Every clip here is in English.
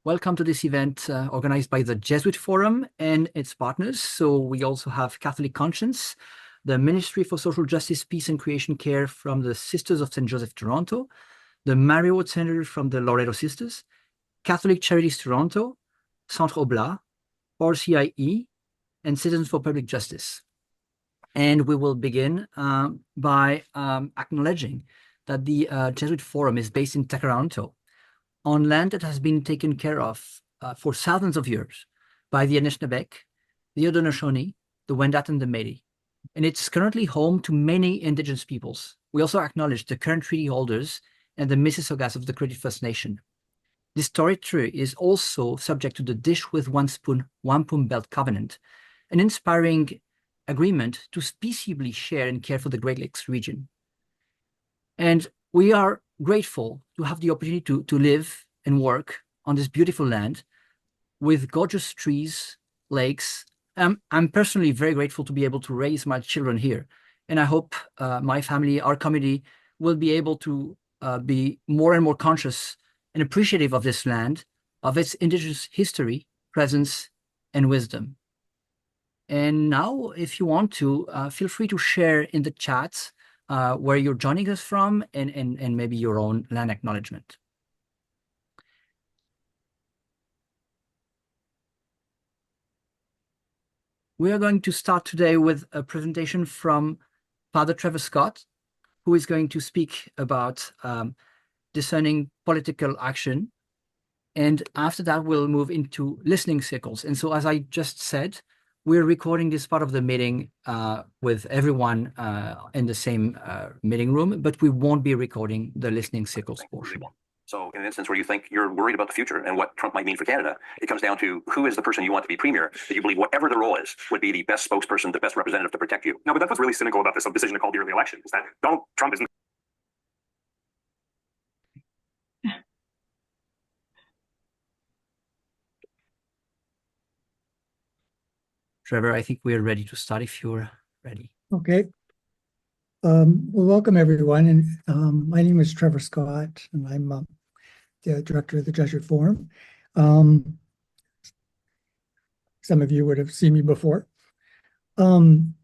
Welcome to this event organized by the Jesuit Forum and its partners. So we also have Catholic Conscience, the Ministry for Social Justice, Peace and Creation Care from the Sisters of St. Joseph Toronto, the Marriott Center from the Loreto Sisters, Catholic Charities Toronto, Centre Oblat, RCIE, and Citizens for Public Justice. And we will begin by acknowledging that the Jesuit Forum is based in Toronto, on land that has been taken care of for thousands of years by the Anishinaabe, the Haudenosaunee, the Wendat, and the Métis. And it's currently home to many Indigenous peoples. We also acknowledge the current treaty holders and the Mississaugas of the Credit First Nation. This territory is also subject to the Dish with One Spoon, Wampum Belt Covenant, an inspiring agreement to peaceably share and care for the Great Lakes region. And we are grateful to have the opportunity to live and work on this beautiful land with gorgeous trees, lakes. I'm personally very grateful to be able to raise my children here. And I hope my family, our community, will be able to be more and more conscious and appreciative of this land, of its Indigenous history, presence, and wisdom. And now, if you want to, feel free to share in the chat where you're joining us from and maybe your own land acknowledgement. We are going to start today with a presentation from Father Trevor Scott, who is going to speak about discerning political action. And after that, we'll move into listening circles. And so, as I just said, we're recording this part of the meeting with everyone in the same meeting room, but we won't be recording the listening circles portion. So in an instance where you think you're worried about the future and what Trump might mean for Canada, it comes down to who is the person you want to be premier, that you believe whatever the role is would be the best spokesperson, the best representative to protect you. No, but that's what's really cynical about this decision to call the early election, is that Donald Trump isn't. Trevor, I think we're ready to start if you're ready. Okay. Well, welcome everyone. And my name is Trevor Scott, and I'm the director of the Jesuit Forum. Some of you would have seen me before. So I'm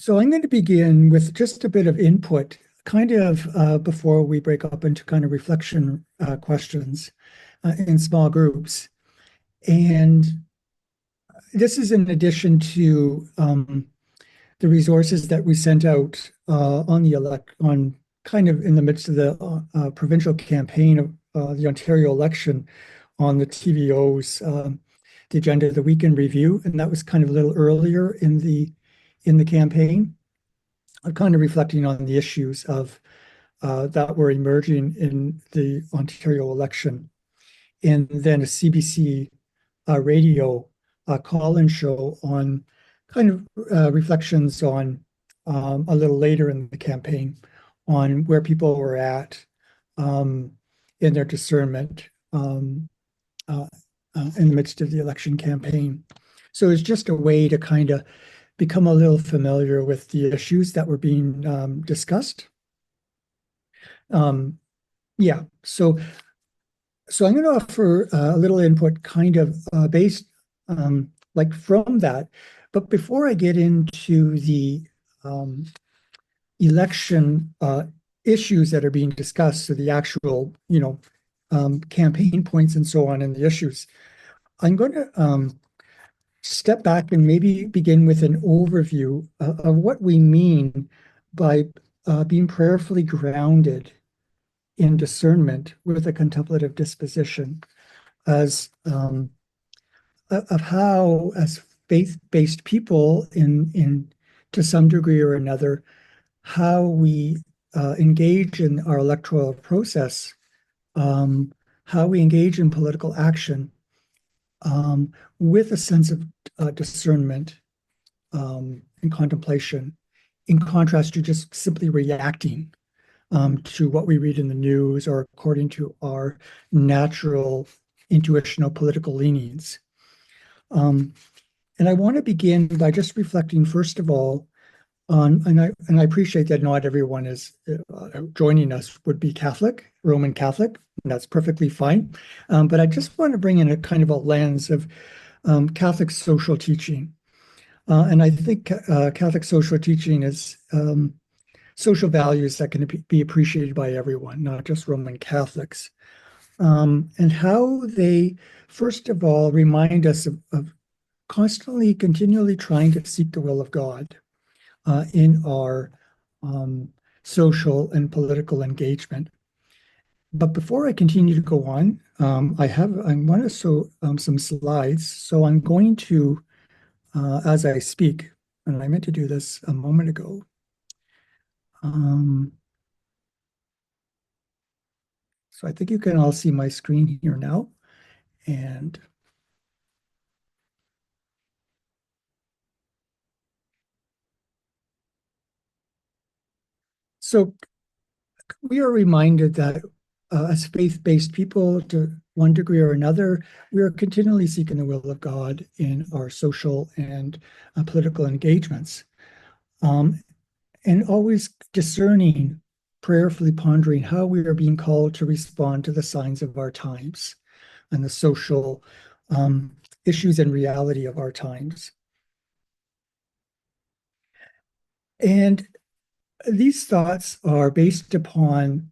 going to begin with just a bit of input, kind of before we break up into kind of reflection questions in small groups. And this is in addition to the resources that we sent out on kind of in the midst of the provincial campaign of the Ontario election on the TVO's the agenda of the weekend review, and that was kind of a little earlier in the campaign, kind of reflecting on the issues of that were emerging in the Ontario election, and then a CBC radio call-in show on kind of reflections on a little later in the campaign on where people were at in their discernment in the midst of the election campaign. So it's just a way to kind of become a little familiar with the issues that were being discussed. Yeah, so I'm going to offer a little input kind of based like from that. But before I get into the election issues that are being discussed, so the actual, campaign points and so on and the issues, I'm going to step back and maybe begin with an overview of what we mean by being prayerfully grounded in discernment with a contemplative disposition, as of how, as faith-based people, in to some degree or another, how we engage in our electoral process, how we engage in political action with a sense of discernment and contemplation, in contrast to just simply reacting to what we read in the news or according to our natural intuitional political leanings. And I want to begin by just reflecting, first of all, And I appreciate that not everyone is joining us would be Catholic, Roman Catholic, and that's perfectly fine. But I just want to bring in a kind of a lens of Catholic social teaching. And I think Catholic social teaching is social values that can be appreciated by everyone, not just Roman Catholics. And how they, first of all, remind us of constantly, continually trying to seek the will of God in our social and political engagement. But before I continue to go on, I want to show some slides. So I'm going to, as I speak, and I meant to do this a moment ago. So I think you can all see my screen here now. And so we are reminded that as faith-based people, to one degree or another, we are continually seeking the will of God in our social and political engagements, and always discerning, prayerfully pondering how we are being called to respond to the signs of our times and the social issues and reality of our times. And these thoughts are based upon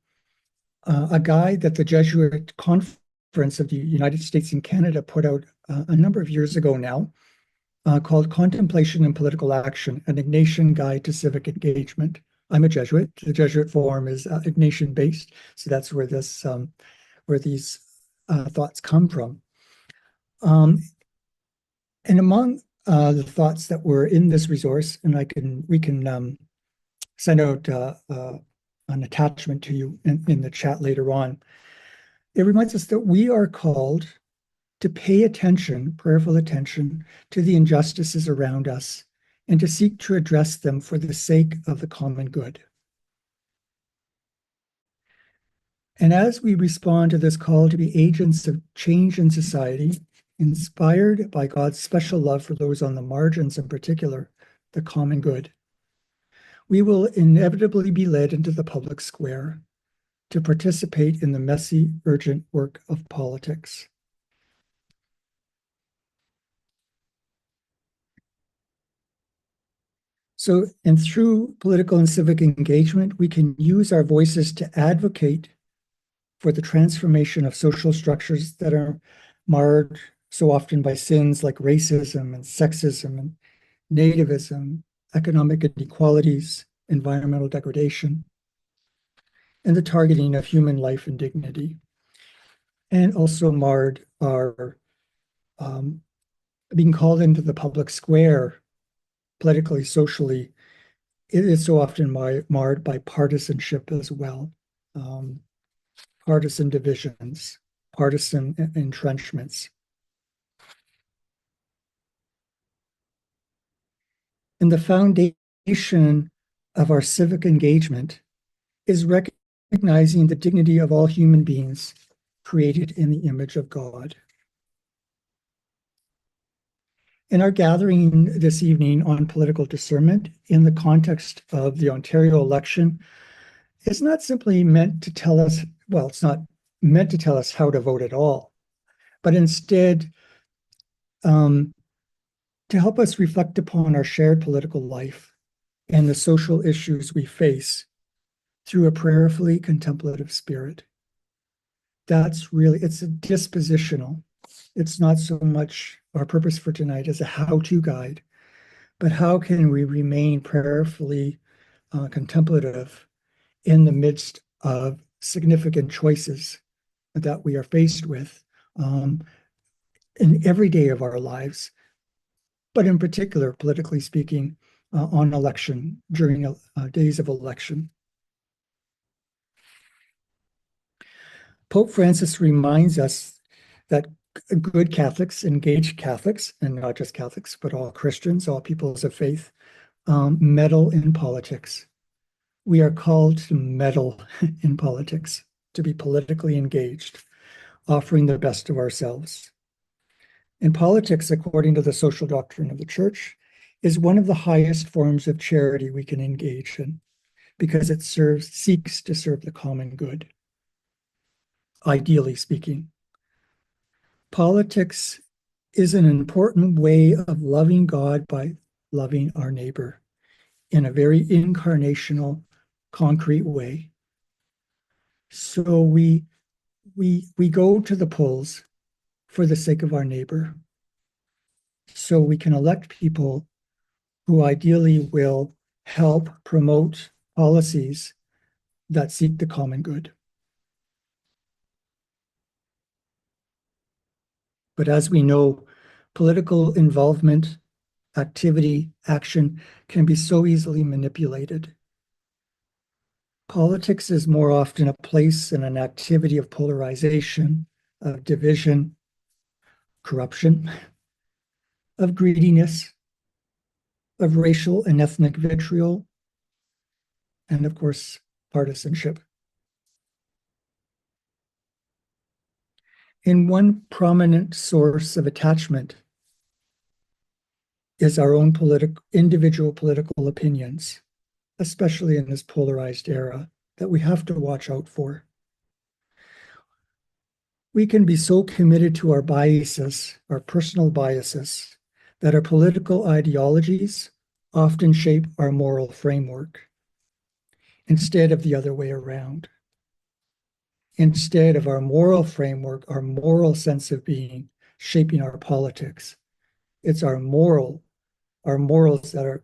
a guide that the Jesuit Conference of the United States and Canada put out a number of years ago now, called Contemplation and Political Action, an Ignatian Guide to Civic Engagement. I'm a Jesuit. The Jesuit form is Ignatian-based, so that's where these thoughts come from. And among the thoughts that were in this resource, and we can send out an attachment to you in the chat later on. It reminds us that we are called to pay attention, prayerful attention, to the injustices around us and to seek to address them for the sake of the common good. And as we respond to this call to be agents of change in society, inspired by God's special love for those on the margins, in particular, the common good, we will inevitably be led into the public square to participate in the messy, urgent work of politics. So, and through political and civic engagement, we can use our voices to advocate for the transformation of social structures that are marred so often by sins like racism and sexism and nativism, economic inequalities, environmental degradation, and the targeting of human life and dignity, and also marred are being called into the public square politically, socially. It is so often marred by partisanship as well, partisan divisions, partisan entrenchments. And the foundation of our civic engagement is recognizing the dignity of all human beings created in the image of God. In our gathering this evening on political discernment in the context of the Ontario election, it's not simply meant to tell us, well, it's not meant to tell us how to vote at all, but instead to help us reflect upon our shared political life and the social issues we face through a prayerfully contemplative spirit. That's really, it's a dispositional. It's not so much our purpose for tonight as a how-to guide, but how can we remain prayerfully contemplative in the midst of significant choices that we are faced with in every day of our lives, but in particular, politically speaking, on election, during days of election. Pope Francis reminds us that good Catholics, engaged Catholics, and not just Catholics, but all Christians, all peoples of faith, meddle in politics. We are called to meddle in politics, to be politically engaged, offering the best of ourselves. In politics, according to the social doctrine of the Church, is one of the highest forms of charity we can engage in because it seeks to serve the common good, ideally speaking. Politics is an important way of loving God by loving our neighbor in a very incarnational, concrete way. So we go to the polls for the sake of our neighbor. So we can elect people who ideally will help promote policies that seek the common good. But as we know, political involvement, activity, action can be so easily manipulated. Politics is more often a place and an activity of polarization, of division, corruption, of greediness, of racial and ethnic vitriol, and of course, partisanship. And one prominent source of attachment is our own individual political opinions, especially in this polarized era, that we have to watch out for. We can be so committed to our biases, our personal biases, that our political ideologies often shape our moral framework instead of the other way around. Instead of our moral framework, our moral sense of being shaping our politics, it's our morals that are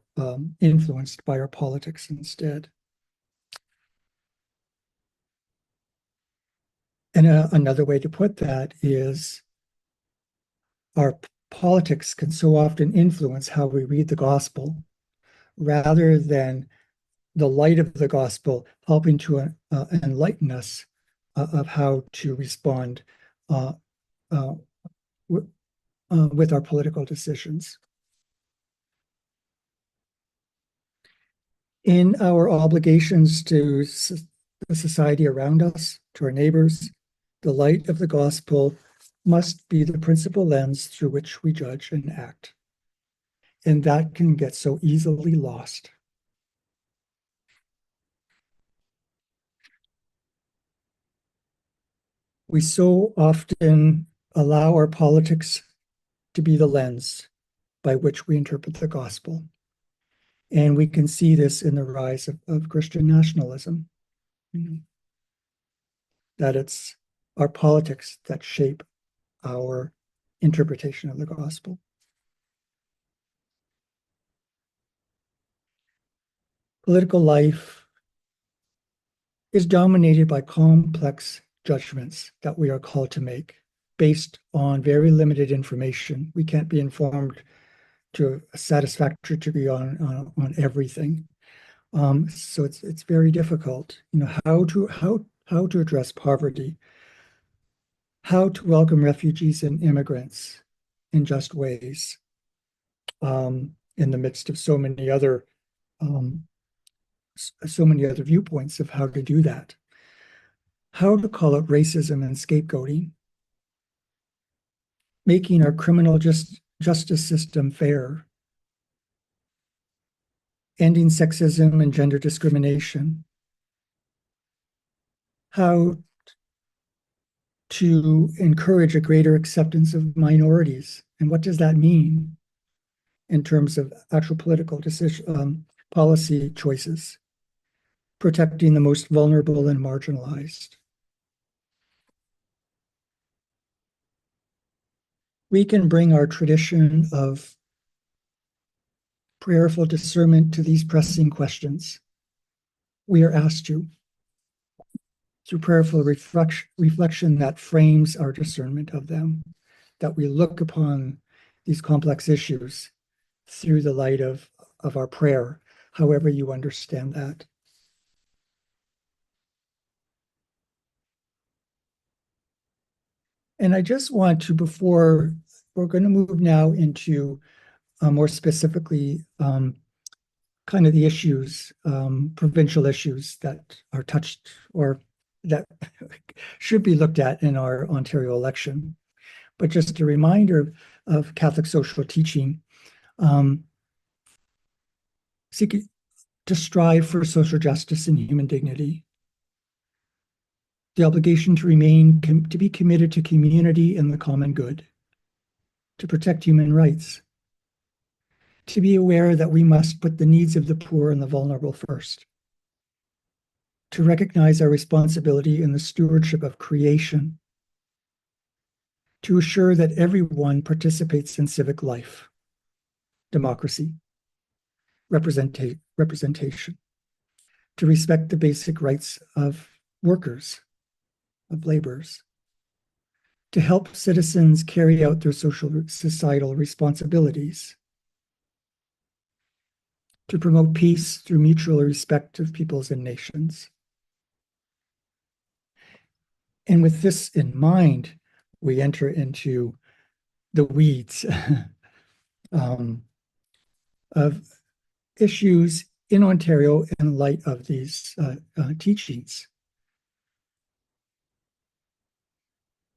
influenced by our politics instead. And another way to put that is our politics can so often influence how we read the gospel rather than the light of the gospel helping to enlighten us of how to respond with our political decisions. In our obligations to the society around us, to our neighbors, the light of the gospel must be the principal lens through which we judge and act. And that can get so easily lost. We so often allow our politics to be the lens by which we interpret the gospel. And we can see this in the rise of Christian nationalism. That it's our politics that shape our interpretation of the gospel. Political life is dominated by complex judgments that we are called to make based on very limited information. We can't be informed to a satisfactory degree on everything. So it's very difficult. How to address poverty, how to welcome refugees and immigrants in just ways, in the midst of so many other viewpoints of how to do that. How to call out racism and scapegoating, making our criminal justice system fair, ending sexism and gender discrimination, how to encourage a greater acceptance of minorities. And what does that mean in terms of actual political policy choices, protecting the most vulnerable and marginalized? We can bring our tradition of prayerful discernment to these pressing questions. We are asked to, through prayerful reflection that frames our discernment of them, that we look upon these complex issues through the light of our prayer, however you understand that. And I just want to, before we're going to move now into more specifically kind of the issues, provincial issues that are touched or that should be looked at in our Ontario election. But just a reminder of Catholic social teaching. seeking to strive for social justice and human dignity, the obligation to be committed to community and the common good, to protect human rights, to be aware that we must put the needs of the poor and the vulnerable first, to recognize our responsibility in the stewardship of creation, to assure that everyone participates in civic life, democracy, representation, to respect the basic rights of workers, of laborers, to help citizens carry out their societal responsibilities, to promote peace through mutual respect of peoples and nations. And with this in mind, we enter into the weeds of issues in Ontario in light of these teachings.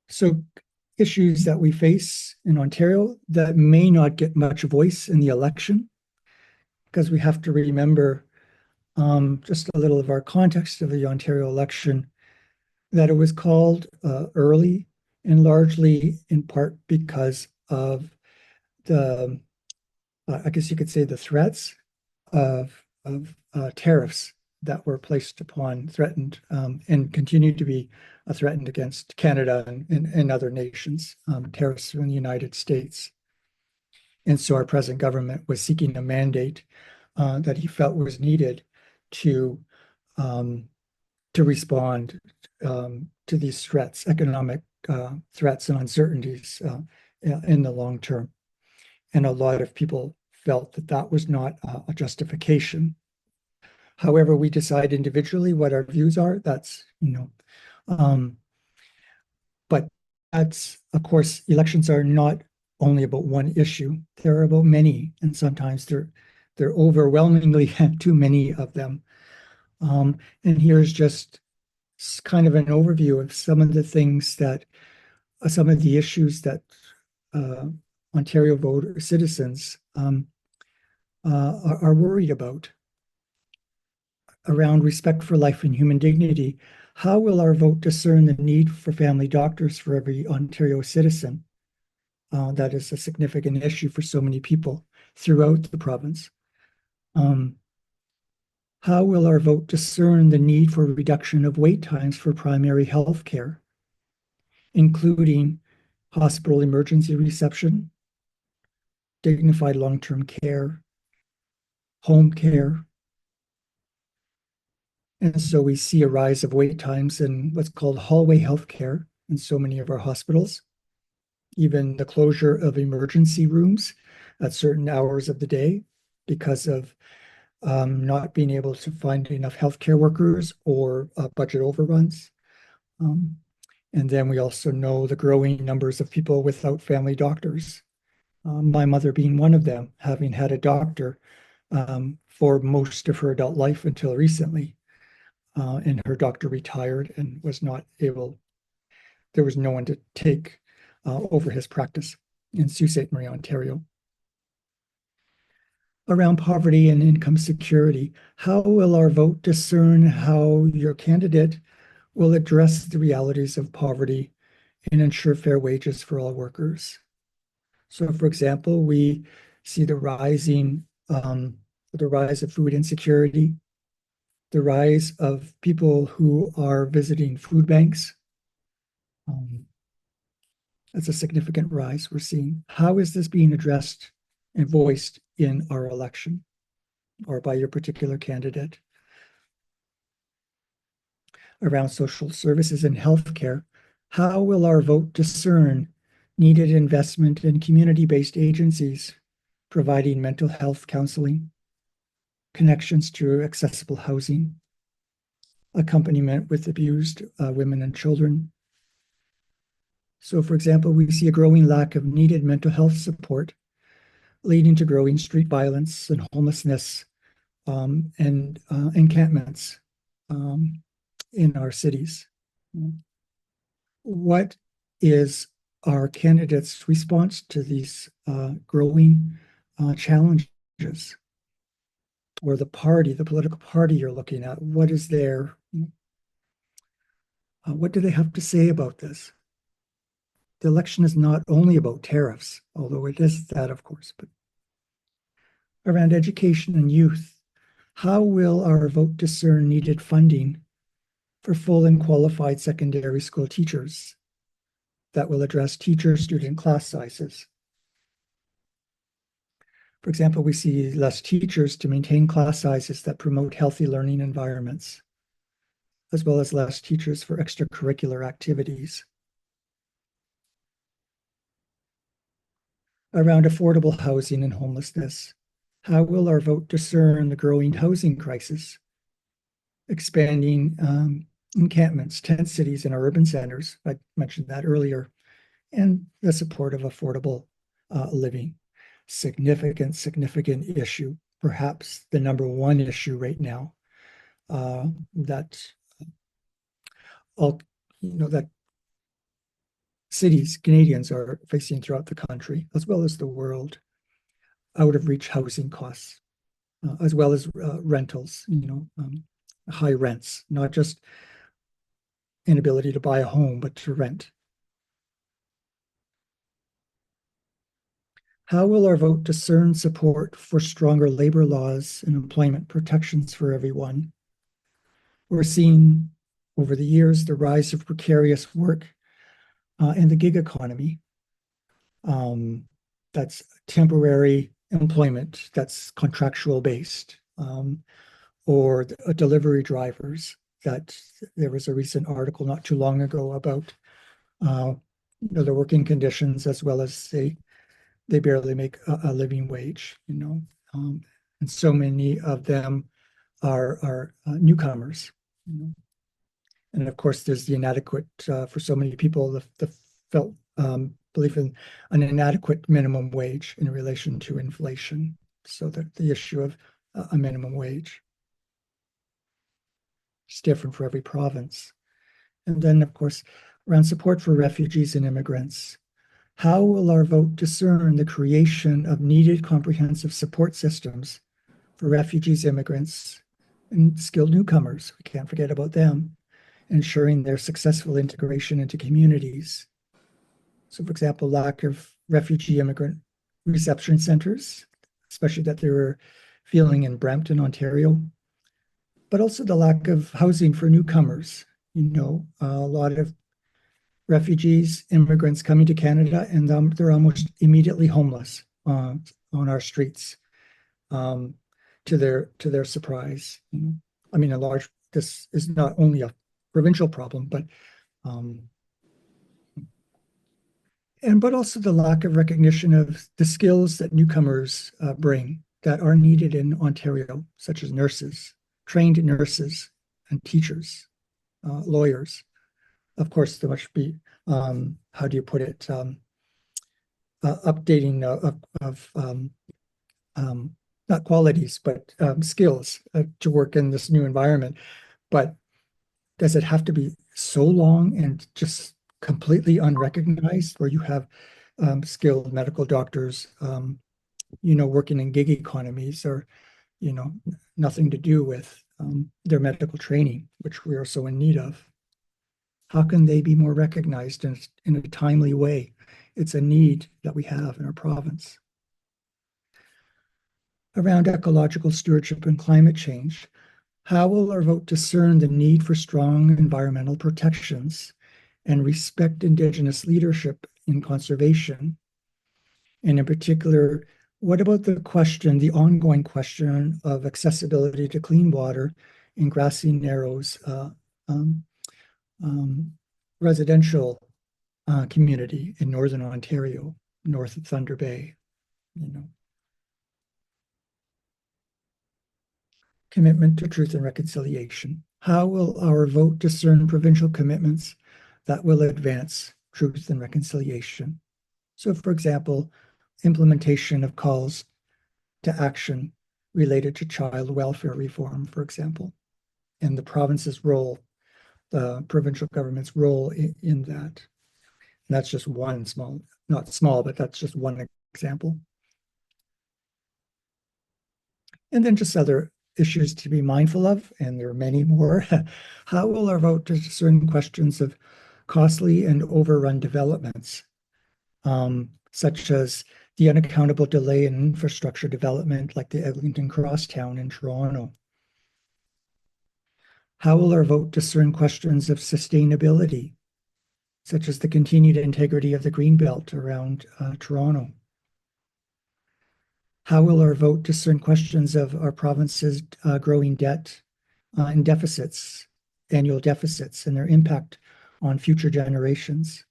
So issues that we face in Ontario that may not get much voice in the election, because we have to remember just a little of our context of the Ontario election, that it was called early and largely in part because of the, I guess you could say, the threats of tariffs that were placed upon, threatened, and continue to be threatened against Canada and other nations, tariffs from the United States. And so our present government was seeking a mandate that he felt was needed to respond to these threats, economic threats and uncertainties in the long term. And a lot of people felt that that was not a justification. However, we decide individually what our views are. That's, but that's, of course, elections are not only about one issue. They're about many, and sometimes they're overwhelmingly too many of them. And here's just kind of an overview of some of the things that, some of the issues that Ontario voter citizens are worried about. Around respect for life and human dignity, how will our vote discern the need for family doctors for every Ontario citizen? That is a significant issue for so many people throughout the province. How will our vote discern the need for reduction of wait times for primary health care, including hospital emergency reception, dignified long-term care, home care? And so we see a rise of wait times in what's called hallway healthcare in so many of our hospitals, even the closure of emergency rooms at certain hours of the day because of not being able to find enough healthcare workers or budget overruns. And then we also know the growing numbers of people without family doctors. My mother being one of them, having had a doctor for most of her adult life until recently. And her doctor retired and was not able, there was no one to take over his practice in Sault Ste. Marie, Ontario. Around poverty and income security, how will our vote discern how your candidate will address the realities of poverty and ensure fair wages for all workers? So, for example, we see the rise of food insecurity, the rise of people who are visiting food banks. That's a significant rise we're seeing. How is this being addressed and voiced in our election or by your particular candidate? Around social services and healthcare, how will our vote discern needed investment in community-based agencies providing mental health counseling, connections to accessible housing, accompaniment with abused women and children? So, for example, we see a growing lack of needed mental health support, leading to growing street violence and homelessness and encampments in our cities. What is our candidates' response to these growing challenges? or the political party you're looking at, what is their, what do they have to say about this? The election is not only about tariffs, although it is that, of course, but around education and youth. How will our vote discern needed funding for full and qualified secondary school teachers that will address teacher-student class sizes? For example, we see less teachers to maintain class sizes that promote healthy learning environments, as well as less teachers for extracurricular activities. Around affordable housing and homelessness, how will our vote discern the growing housing crisis, expanding encampments, tent cities in our urban centers? I mentioned that earlier, and the support of affordable living. Significant issue, perhaps the number one issue right now that that cities, Canadians are facing throughout the country, as well as the world, out of reach housing costs, as well as rentals, high rents, not just inability to buy a home, but to rent. How will our vote discern support for stronger labor laws and employment protections for everyone? We're seeing over the years the rise of precarious work and the gig economy. That's temporary employment, that's contractual based, or delivery drivers. That there was a recent article not too long ago about the working conditions, as well as they barely make a living wage, and so many of them are newcomers. And of course, there's the inadequate, for so many people, the felt belief in an inadequate minimum wage in relation to inflation. So that the issue of a minimum wage is different for every province. And then, of course, around support for refugees and immigrants. How will our vote discern the creation of needed comprehensive support systems for refugees, immigrants, and skilled newcomers? We can't forget about them, ensuring their successful integration into communities. So, for example, lack of refugee immigrant reception centers, especially that they were feeling in Brampton, Ontario, but also the lack of housing for newcomers. A lot of refugees, immigrants coming to Canada, and they're almost immediately homeless on our streets, to their surprise. I mean, this is not only a provincial problem, but also the lack of recognition of the skills that newcomers bring that are needed in Ontario, such as nurses, trained nurses and teachers, lawyers. Of course, there must be, how do you put it, updating of not qualities, but skills to work in this new environment. But does it have to be so long and just completely unrecognized, where you have skilled medical doctors, working in gig economies, or, nothing to do with their medical training, which we are so in need of? How can they be more recognized in a timely way? It's a need that we have in our province. Around ecological stewardship and climate change, how will our vote discern the need for strong environmental protections and respect Indigenous leadership in conservation? And in particular, what about the ongoing question of accessibility to clean water in Grassy Narrows residential community in Northern Ontario, north of Thunder Bay? Commitment to truth and reconciliation. How will our vote discern provincial commitments that will advance truth and reconciliation? So, for example, implementation of calls to action related to child welfare reform, for example, and the province's role, the provincial government's role in that. And that's just one not small, but that's just one example. And then just other issues to be mindful of, and there are many more. How will our vote discern questions of costly and overrun developments, such as the unaccountable delay in infrastructure development like the Eglinton Crosstown in Toronto? How will our vote discern questions of sustainability, such as the continued integrity of the Greenbelt around Toronto? How will our vote discern questions of our province's growing debt and deficits, annual deficits, and their impact on future generations?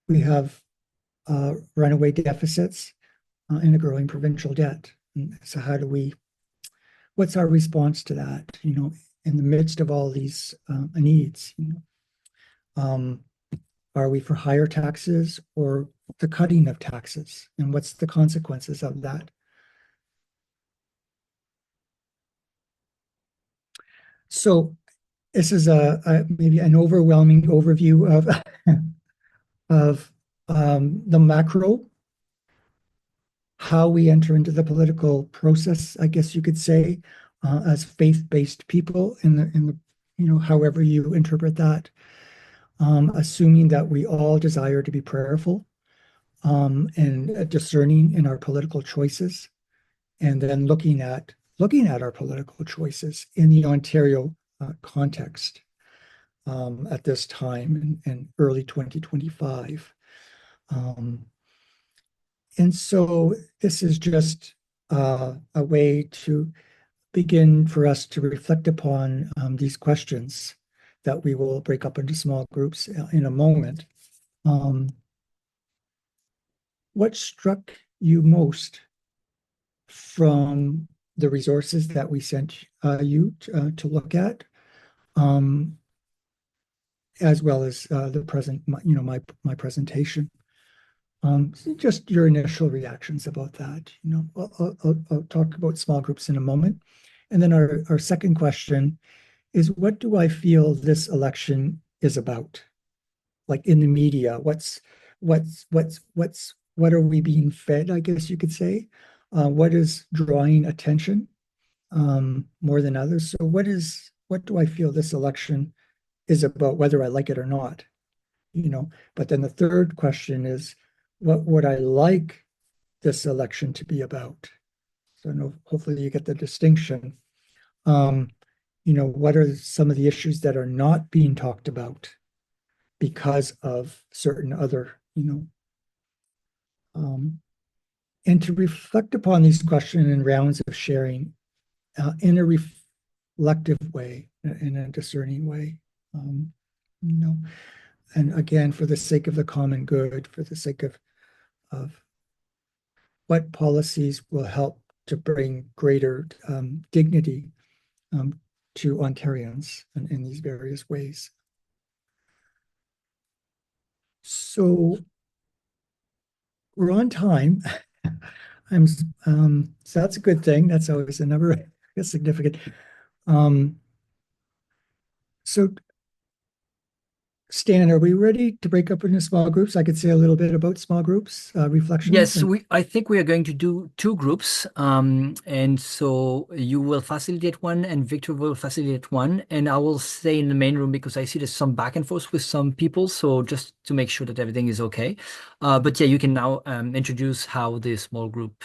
We have runaway deficits and a growing provincial debt. And so what's our response to that, in the midst of all these needs? Are we for higher taxes or the cutting of taxes? And what's the consequences of that? So this is maybe an overwhelming overview of the macro, how we enter into the political process, I guess you could say, as faith-based people in the however you interpret that, assuming that we all desire to be prayerful and discerning in our political choices, and then looking at our political choices in the Ontario context at this time in early 2025. And so this is just a way to begin for us to reflect upon these questions that we will break up into small groups in a moment. What struck you most from the resources that we sent you to look at, as well as the present, my presentation? Just your initial reactions about that. I'll talk about small groups in a moment, and then our second question is, what do I feel this election is about? Like in the media, what are we being fed, I guess you could say? What is drawing attention more than others? So what do I feel this election is about, whether I like it or not? But then the third question is, what would I like this election to be about? So hopefully you get the distinction. What are some of the issues that are not being talked about because of certain other, and to reflect upon these questions in rounds of sharing in a reflective way, in a discerning way, and again, for the sake of the common good, for the sake of what policies will help to bring greater dignity to Ontarians in these various ways. So we're on time. So that's a good thing. That's always a significant. So Stan, are we ready to break up into small groups? I could say a little bit about small groups, reflections. Yes, I think we are going to do 2 groups. And so you will facilitate one and Victor will facilitate one. And I will stay in the main room because I see there's some back and forth with some people. So just to make sure that everything is okay. But yeah, you can now introduce how the small group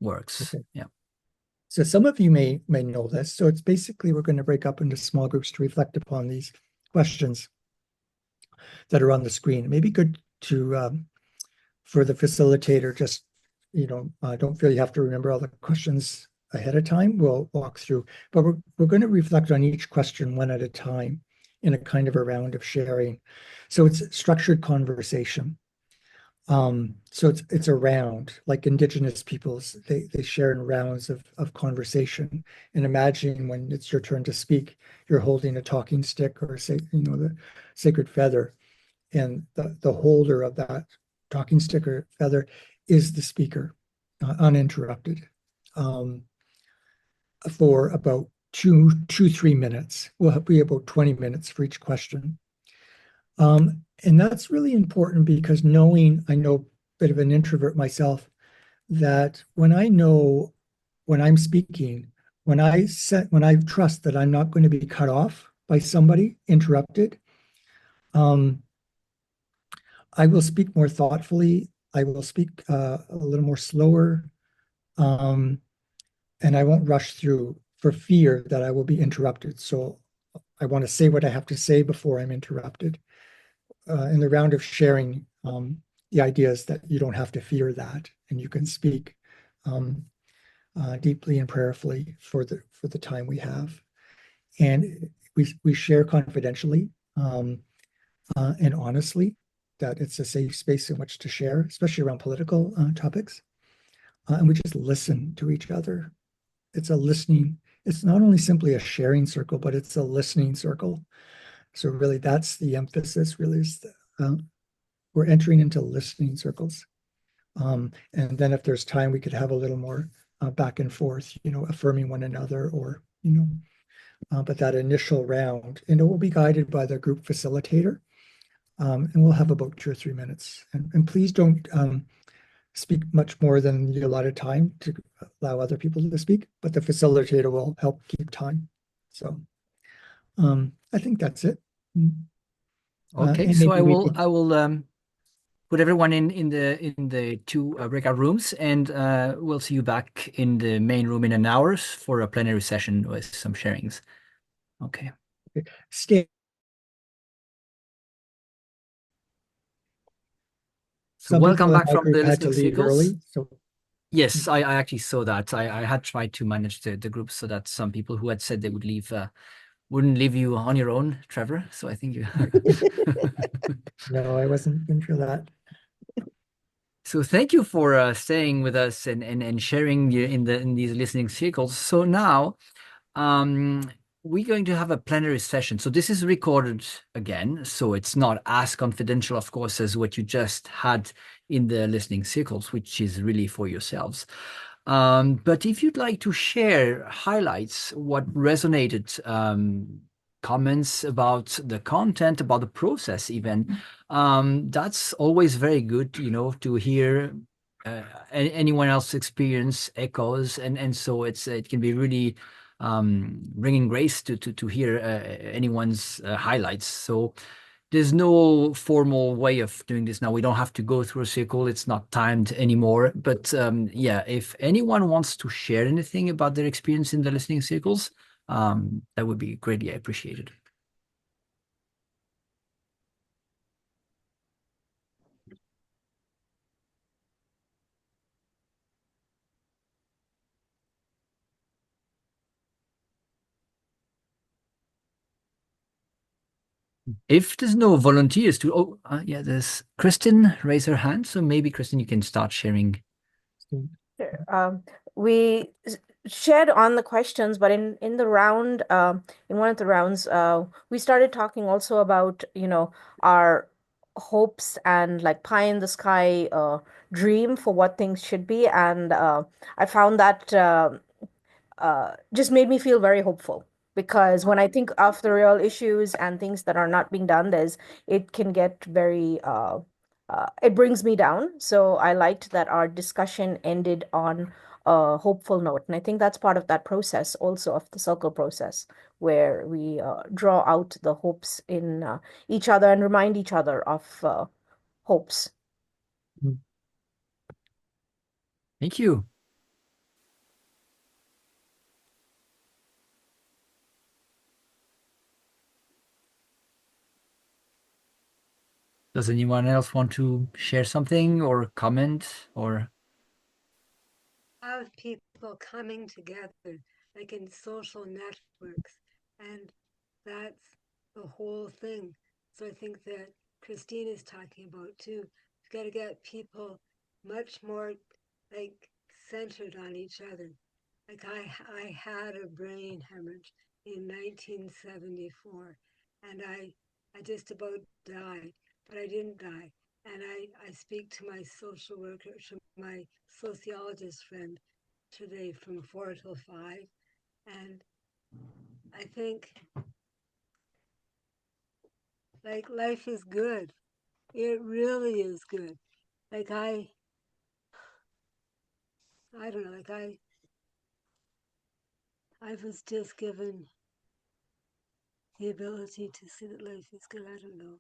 works. Okay. Yeah. So some of you may know this. So it's basically, we're going to break up into small groups to reflect upon these questions that are on the screen. It may be good to, for the facilitator, just, don't feel you have to remember all the questions ahead of time. We'll walk through, but we're going to reflect on each question one at a time in a kind of a round of sharing. So it's structured conversation. So it's a round, like Indigenous peoples, they share in rounds of conversation. And imagine when it's your turn to speak, you're holding a talking stick or say, the sacred feather, and the holder of that talking stick or feather is the speaker, uninterrupted, for about 3 minutes. We'll be about 20 minutes for each question. And that's really important because I know a bit of an introvert myself, that when I know when I'm speaking, when I trust that I'm not going to be cut off by somebody, interrupted, I will speak more thoughtfully. I will speak a little more slower, and I won't rush through for fear that I will be interrupted. So I want to say what I have to say before I'm interrupted. In the round of sharing, the idea is that you don't have to fear that, and you can speak deeply and prayerfully for the time we have, and we share confidentially and honestly that it's a safe space in which to share, especially around political topics, and we just listen to each other. It's a listening. It's not only simply a sharing circle, but it's a listening circle. So really, that's the emphasis. Really, is we're entering into listening circles. And then if there's time, we could have a little more back and forth, affirming one another or, but that initial round, and it will be guided by the group facilitator. And we'll have about 2 or 3 minutes. And please don't speak much more than the allotted time to allow other people to speak, but the facilitator will help keep time. So I think that's it. Okay, so I will put everyone in the two breakout rooms, and we'll see you back in the main room in an hour for a plenary session with some sharings. Okay. Stay. So Some welcome people in back my from group the had to listening leave circles. early. So Yes, I actually saw that. I had tried to manage the group so that some people who had said they would leave wouldn't leave you on your own, Trevor. So I think you. no, I wasn't in for that. So thank you for staying with us and sharing in these listening circles. So now we're going to have a plenary session. So this is recorded again, so it's not as confidential, of course, as what you just had in the listening circles, which is really for yourselves. But if you'd like to share highlights, what resonated, comments about the content, about the process, even, that's always very good, to hear anyone else's experience echoes, and so it can be really bringing grace to hear anyone's highlights. So there's no formal way of doing this now. We don't have to go through a circle. It's not timed anymore. But yeah, if anyone wants to share anything about their experience in the listening circles, that would be greatly appreciated. If there's no volunteers yeah, there's Kristen raise her hand. So maybe Kristen, you can start sharing. Sure. We shared on the questions, but in the round, in one of the rounds, we started talking also about, our hopes and like pie in the sky dream for what things should be. And I found that just made me feel very hopeful, because when I think of the real issues and things that are not being done, it can get very it brings me down. So I liked that our discussion ended on a hopeful note, and I think that's part of that process also of the circle process, where we draw out the hopes in each other and remind each other of hopes. Thank you. Does anyone else want to share something or comment or? Have people coming together, like in social networks, and that's the whole thing. So I think that Christine is talking about too. You've got to get people much more like centered on each other. Like I had a brain hemorrhage in 1974, and I just about died, but I didn't die. And I speak to my social worker, to my sociologist friend today from 4 till 5. And I think like life is good. It really is good. Like I don't know, like I was just given the ability to see that life is good. I don't know.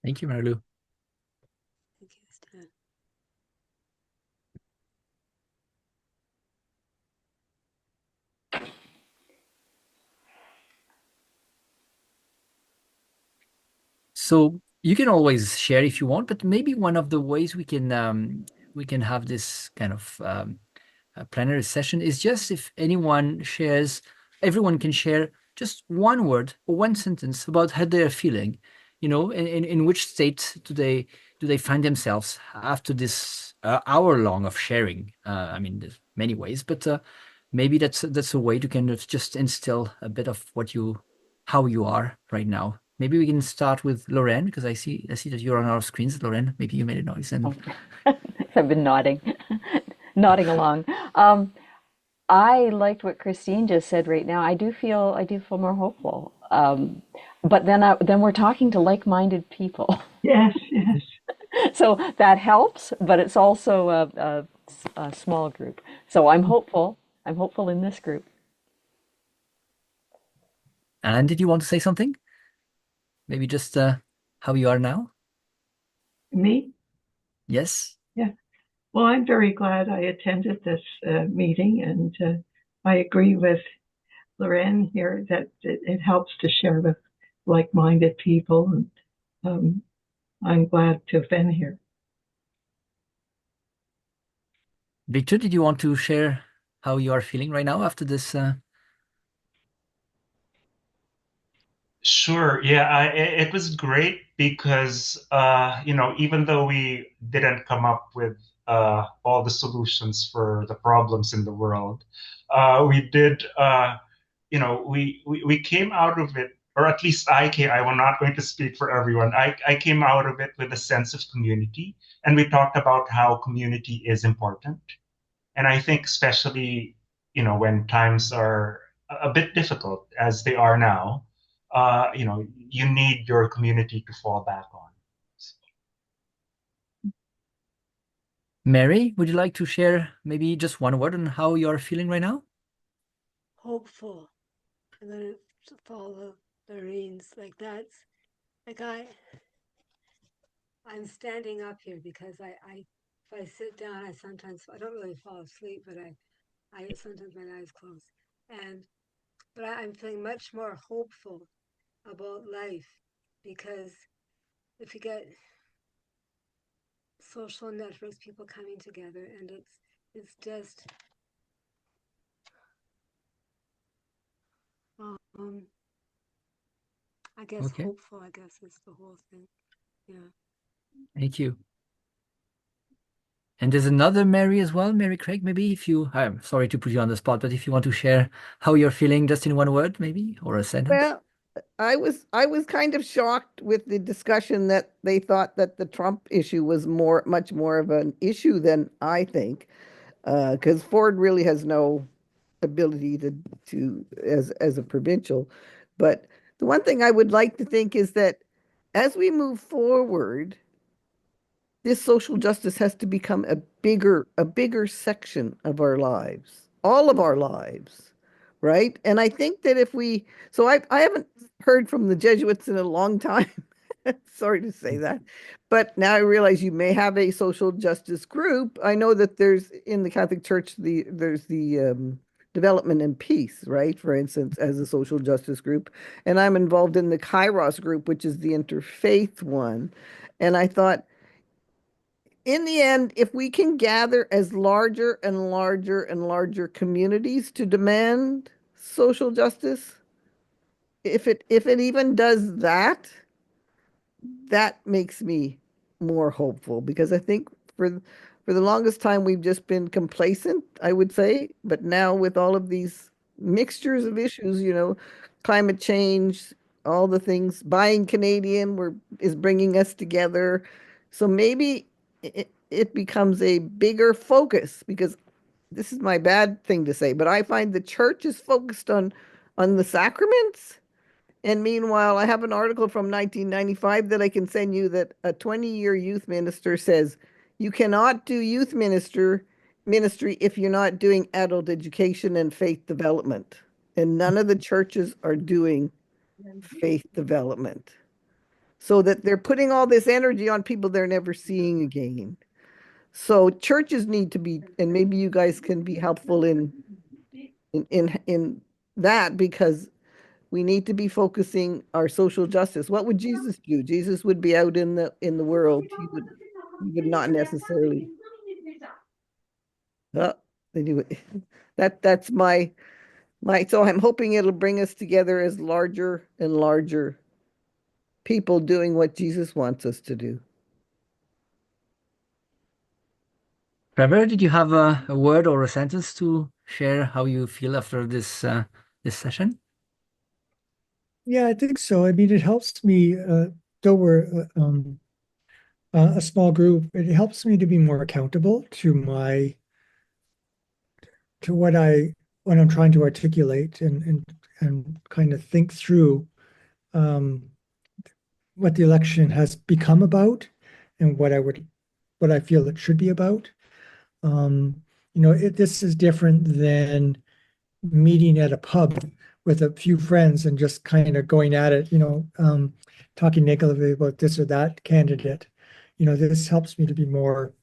Thank you, Marilu. Thank you, Stan. So you can always share if you want, but maybe one of the ways we can have this kind of a plenary session is just if anyone shares, everyone can share just one word or one sentence about how they're feeling, in which state do they find themselves after this hour long of sharing. I mean, there's many ways, but maybe that's a way to kind of just instill a bit of how you are right now. Maybe we can start with Lorraine because I see that you're on our screens. Lorraine, maybe you made a noise and I've been nodding, nodding along. I liked what Christine just said right now. I do feel more hopeful. But then we're talking to like-minded people. Yes, yes. So that helps, but it's also a small group. So I'm hopeful. I'm hopeful in this group. Alan, did you want to say something? Maybe just how you are now? Me? Yes. Yeah. Well, I'm very glad I attended this meeting, and I agree with Lorraine here that it helps to share with like-minded people, and I'm glad to have been here. Victor, did you want to share how you are feeling right now after this? Sure. Yeah, it was great because, even though we didn't come up with all the solutions for the problems in the world, we did, we came out of it, or at least I'm not going to speak for everyone. I came out of it with a sense of community, and we talked about how community is important. And I think especially, when times are a bit difficult as they are now, you need your community to fall back on. Mary, would you like to share maybe just one word on how you are feeling right now? Hopeful. And then follow Lorraine's like that's like I'm standing up here because if I sit down I don't really fall asleep, but I sometimes my eyes close. And I'm feeling much more hopeful about life because if you get social networks, people coming together, and it's just um I guess Okay, hopeful. I guess is the whole thing. Yeah. thank you. And there's another Mary as well, Mary Craig. Maybe if I'm sorry to put you on the spot, but if you want to share how you're feeling just in one word, maybe, or a sentence. Well, I was kind of shocked with the discussion that they thought that the Trump issue was much more of an issue than I think, because Ford really has no ability to as a provincial. But the one thing I would like to think is that as we move forward, this social justice has to become a bigger section of our lives, all of our lives, right? And I think that if we, so I haven't heard from the Jesuits in a long time. Sorry to say that, but now I realize you may have a social justice group. I know that there's in the Catholic Church there's the Development and Peace, right? For instance, as a social justice group, and I'm involved in the Kairos group, which is the interfaith one. And I thought, in the end, if we can gather as larger and larger and larger communities to demand social justice, if it even does that, that makes me more hopeful because I think for the longest time we've just been complacent, I would say, but now with all of these mixtures of issues, climate change, all the things, buying Canadian is bringing us together. So maybe it becomes a bigger focus because this is my bad thing to say, but I find the church is focused on the sacraments And meanwhile, I have an article from 1995 that I can send you that a 20-year youth minister says you cannot do youth ministry if you're not doing adult education and faith development. And none of the churches are doing faith development. So that they're putting all this energy on people they're never seeing again. So churches need to be, and maybe you guys can be helpful in that, because we need to be focusing our social justice. What would Jesus do? Jesus would be out in the world. He would not necessarily. Anyway, that's my. So I'm hoping it'll bring us together as larger and larger people doing what Jesus wants us to do. Trevor, did you have a word or a sentence to share how you feel after this session? Yeah, I think so. I mean, it helps me, though we're a small group, it helps me to be more accountable to what I'm trying to articulate and kind of think through what the election has become about and what I feel it should be about. This is different than meeting at a pub with a few friends and just kind of going at it, talking negatively about this or that candidate. This helps me to be more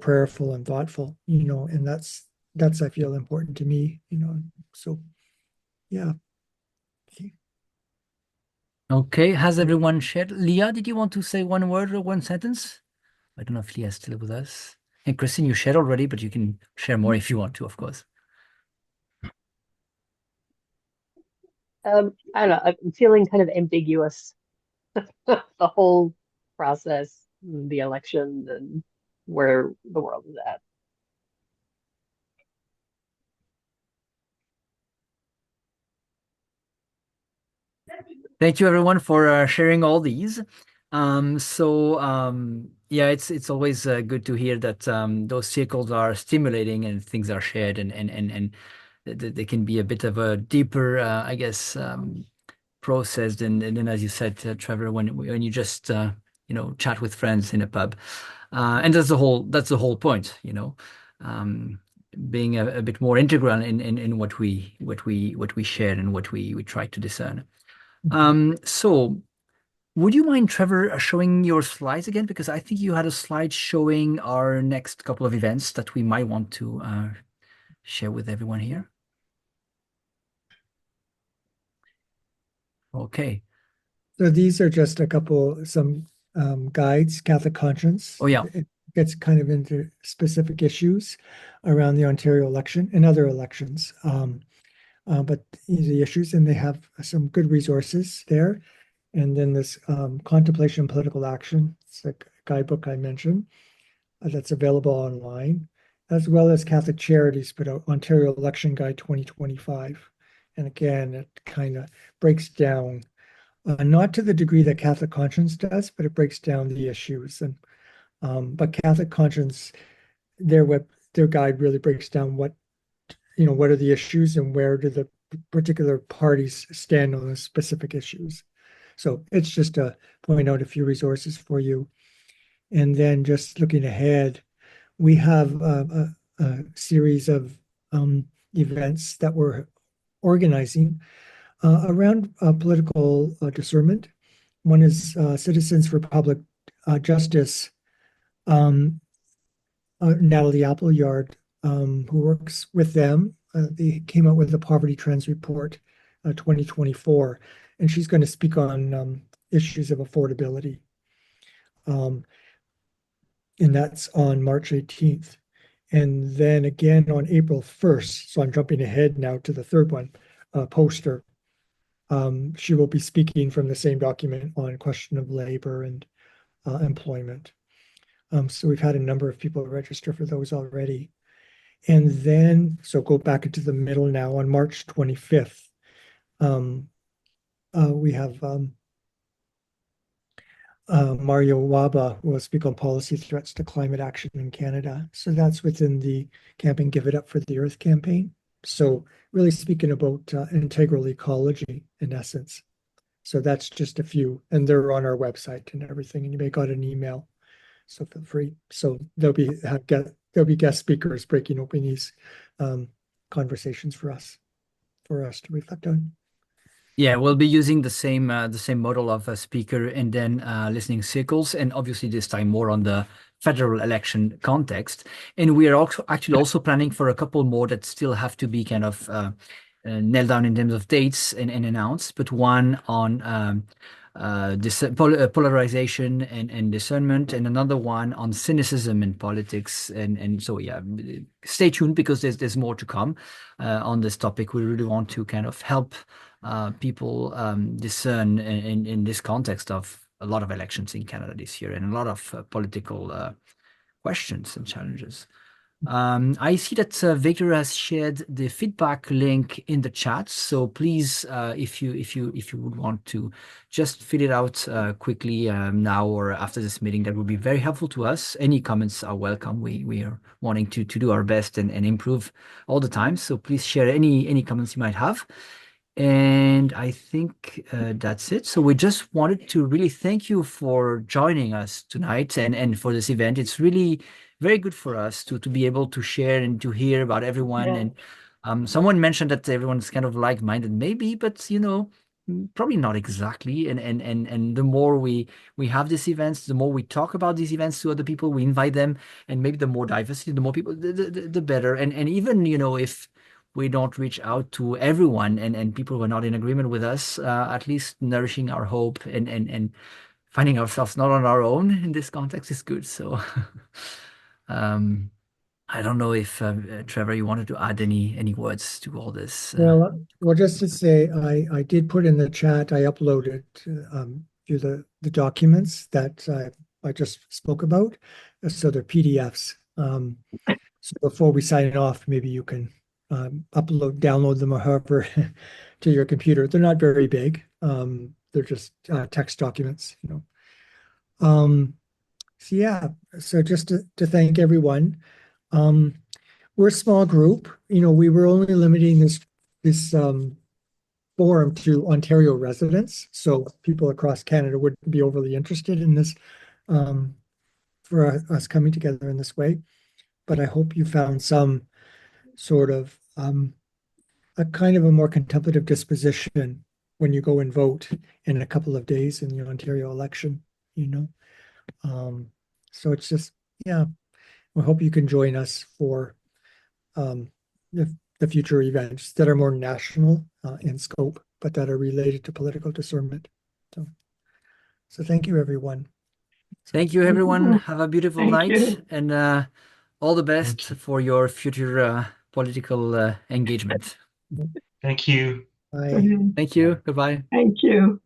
prayerful and thoughtful, and that's I feel important to me, So yeah. Okay, has everyone shared? Leah, did you want to say one word or one sentence? I don't know if Leah's still with us. And Christine, you shared already, but you can share more if you want to, of course. I don't know. I'm feeling kind of ambiguous. The whole process, the election, and where the world is at. Thank you, everyone, for sharing all these. Yeah, it's always good to hear that those circles are stimulating and things are shared and they can be a bit of a deeper, I guess, process than as you said, Trevor, when you just chat with friends in a pub, and that's the whole point, being a bit more integral in what we share and what we try to discern. So would you mind, Trevor, showing your slides again? Because I think you had a slide showing our next couple of events that we might want to share with everyone here. Okay. So these are just some guides, Catholic Conscience. Oh, yeah. It gets kind of into specific issues around the Ontario election and other elections. But the issues, and they have some good resources there. And then this Contemplation Political Action, it's a guidebook I mentioned, that's available online, as well as Catholic Charities, but Ontario Election Guide 2025. And again, it kind of breaks down, not to the degree that Catholic Conscience does, but it breaks down the issues. But Catholic Conscience, their guide really breaks down what are the issues and where do the particular parties stand on the specific issues. So it's just to point out a few resources for you. And then just looking ahead, we have a series of events that we're organizing around political discernment. One is Citizens for Public Justice. Natalie Appleyard, who works with them, they came out with the Poverty Trends Report 2024, and she's going to speak on issues of affordability. And that's on March 18th. And then again on April 1st, so I'm jumping ahead now to the third one, Poster. She will be speaking from the same document on question of labor and employment. So we've had a number of people register for those already. And then, so go back into the middle now, on March 25th, we have Mario Waba, who will speak on policy threats to climate action in Canada. So that's within the Camping Give It Up for the Earth campaign. So really speaking about integral ecology in essence. So that's just a few, and they're on our website and everything, and you may got an email. So feel free. So there'll be guest speakers breaking open these conversations for us to reflect on. Yeah, we'll be using the same model of a speaker and then listening circles, and obviously this time more on the federal election context. And we are also actually also planning for a couple more that still have to be kind of nailed down in terms of dates and announced. But one on polarization and discernment, and another one on cynicism in politics. And so yeah, stay tuned because there's more to come on this topic. We really want to kind of help people discern in this context of a lot of elections in Canada this year and a lot of political questions and challenges. I see that Victor has shared the feedback link in the chat. So please, if you would want to just fill it out quickly now or after this meeting, that would be very helpful to us. Any comments are welcome. We are wanting to do our best and improve all the time. So please share any comments you might have. And I think that's it. So we just wanted to really thank you for joining us tonight and for this event. It's really very good for us to be able to share and to hear about everyone. Yeah. And someone mentioned that everyone's kind of like-minded, maybe, but probably not exactly. And the more we have these events, the more we talk about these events to other people, we invite them, and maybe the more diversity, the more people, the better. And even if we don't reach out to everyone and people who are not in agreement with us, at least nourishing our hope and finding ourselves not on our own in this context is good. So I don't know if Trevor, you wanted to add any words to all this. Well, just to say, I did put in the chat, I uploaded to the documents that I just spoke about. So they're PDFs. So before we sign off, maybe you can download them or however to your computer. They're not very big. They're just text documents. So yeah, so just to thank everyone. We're a small group. We were only limiting this forum to Ontario residents, so people across Canada wouldn't be overly interested in this for us coming together in this way. But I hope you found some sort of a kind of a more contemplative disposition when you go and vote in a couple of days in the Ontario election. So it's just, yeah, I hope you can join us for the future events that are more national in scope, but that are related to political discernment. So thank you, everyone. Thank you, everyone. Have a beautiful Thank night you. and all the best for your future political engagement. Thank you. Bye. Thank you. Goodbye. Thank you.